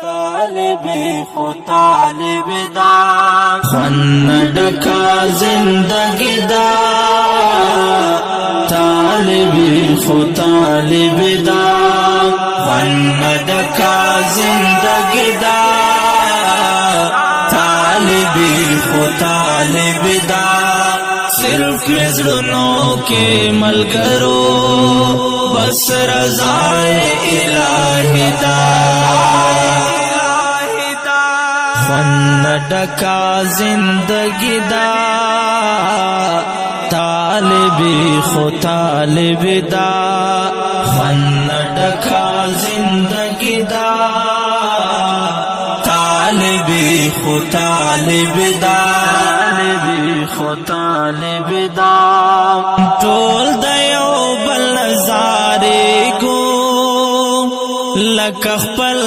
तालिबी खो तालिब दा खन्नडका जिंदगी दा तालिबी खो तालिब दा खन्नडका जिंदगी दा तालिबी खो तालिब दा सिर्फ मिज़्नुनों के मलगरो बस रज़ाए इलाही दा खन्नडका जिंदगी दा तालिबी खो तालिब दा खन्नडका जिंदगी दा तालिबी खो तालिब दा खो तालिब दा टोल दयो बल नज़ारे को लक खपल